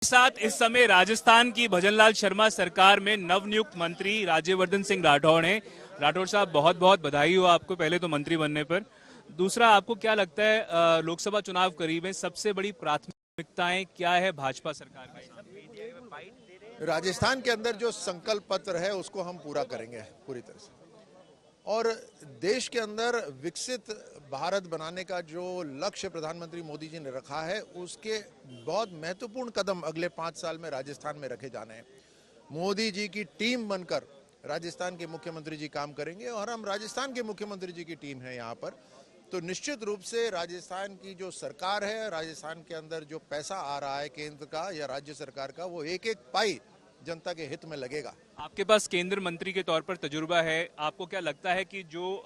साथ इस समय राजस्थान की भजनलाल शर्मा सरकार में नवनियुक्त मंत्री राज्यवर्धन सिंह राठौड़ हैं। राठौड़ साहब, बहुत बहुत बधाई हो आपको, पहले तो मंत्री बनने पर। दूसरा, आपको क्या लगता है लोकसभा चुनाव करीब है, सबसे बड़ी प्राथमिकताएं क्या है भाजपा सरकार की? राजस्थान के अंदर जो संकल्प पत्र है उसको हम पूरा करेंगे पूरी तरह से, और देश के अंदर विकसित भारत बनाने का जो लक्ष्य प्रधानमंत्री मोदी जी ने रखा है उसके बहुत महत्वपूर्ण कदम अगले 5 साल में राजस्थान में रखे जाने हैं। मोदी जी की टीम बनकर राजस्थान के मुख्यमंत्री जी काम करेंगे और हम राजस्थान के मुख्यमंत्री जी की टीम है यहाँ पर। तो निश्चित रूप से राजस्थान की जो सरकार है, राजस्थान के अंदर जो पैसा आ रहा है केंद्र का या राज्य सरकार का, वो एक एक पाई जनता के हित में लगेगा। आपके पास केंद्र मंत्री के तौर पर तजुर्बा है, आपको क्या लगता है कि जो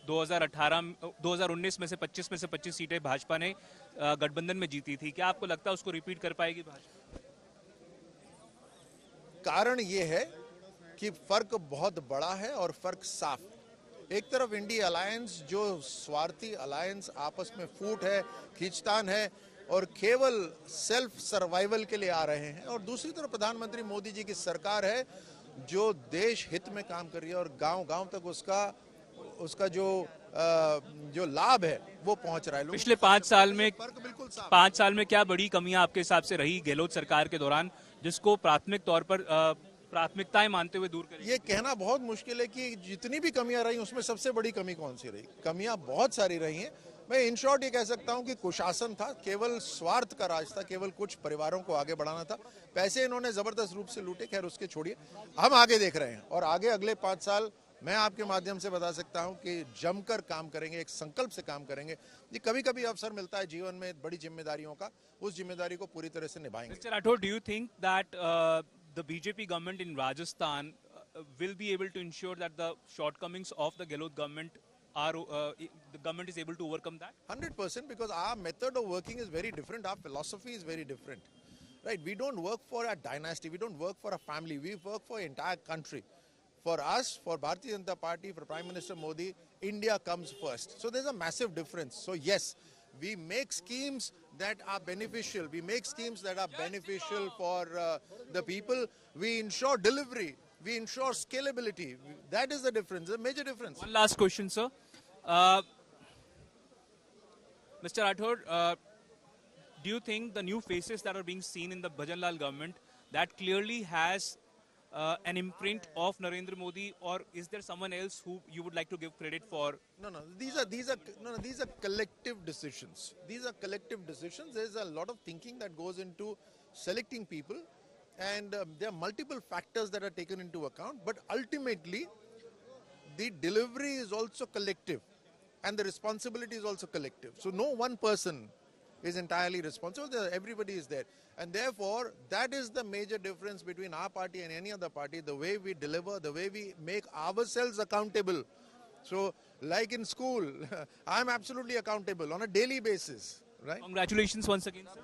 2019 में से 25 सीटें भाजपा ने गठबंधन में जीती थी, क्या आपको लगता है उसको रिपीट कर पाएगी भाजपा? कारण ये है कि फर्क बहुत बड़ा है और फर्क साफ है। एक तरफ इंडिया अलायंस जो स्वार्थी अलायंस आपस में फूट है, खींचतान है और केवल सेल्फ सर्वाइवल के लिए आ रहे हैं, और दूसरी तरफ प्रधानमंत्री मोदी जी की सरकार है जो देश हित में काम कर रही है और गांव-गांव तक उसका जो लाभ है वो पहुंच रहा है। पिछले 5 साल में फर्क बिल्कुल साफ। 5 साल में क्या बड़ी कमियां आपके हिसाब से रही गहलोत सरकार के दौरान, जिसको प्राथमिक तौर पर प्राथमिकताएं मानते हुए दूर करें? ये कहना बहुत मुश्किल है कि जितनी भी कमियां रही उसमें सबसे बड़ी कमी कौन सी रही। कमियां बहुत सारी रही हैं। मैं इन शॉर्ट ये कह सकता हूं कि कुशासन था, केवल स्वार्थ का राज था, केवल कुछ परिवारों को आगे बढ़ाना था। पैसे इन्होंने जबरदस्त रूप से लूटे, खैर उसके छोड़िए। हम आगे देख रहे हैं और आगे अगले 5 साल मैं आपके माध्यम से बता सकता हूं कि जमकर काम करेंगे, एक संकल्प से काम करेंगे। ये कभी कभी अवसर मिलता है जीवन में बड़ी जिम्मेदारियों का, उस जिम्मेदारी को पूरी तरह से निभाएंगे। Mr. Rathod, do you think that the BJP government in Rajasthan will be able to ensure that the shortcomings of the Gehlot government the government is able to overcome that? 100%, because our method of working is very different. Our philosophy is very different. Right? We don't work for a dynasty. We don't work for a family. We work for entire country. For us, for Bharatiya Janata Party, for Prime Minister Modi, India comes first. So there's a massive difference. So yes, we make schemes that are beneficial. We make schemes that are beneficial for the people. We ensure delivery. We ensure scalability. That is the difference, the major difference. One last question, sir. Mr. Rathod, do you think the new faces that are being seen in the Bhajanlal government, that clearly has an imprint of Narendra Modi, or is there someone else who you would like to give credit for? No. These are collective decisions. These are collective decisions. There's a lot of thinking that goes into selecting people, and there are multiple factors that are taken into account. But ultimately, the delivery is also collective, and the responsibility is also collective. So no one person is entirely responsible. Everybody is there. And therefore, that is the major difference between our party and any other party, the way we deliver, the way we make ourselves accountable. So, like in school, I'm absolutely accountable on a daily basis. Right? Congratulations once again, sir.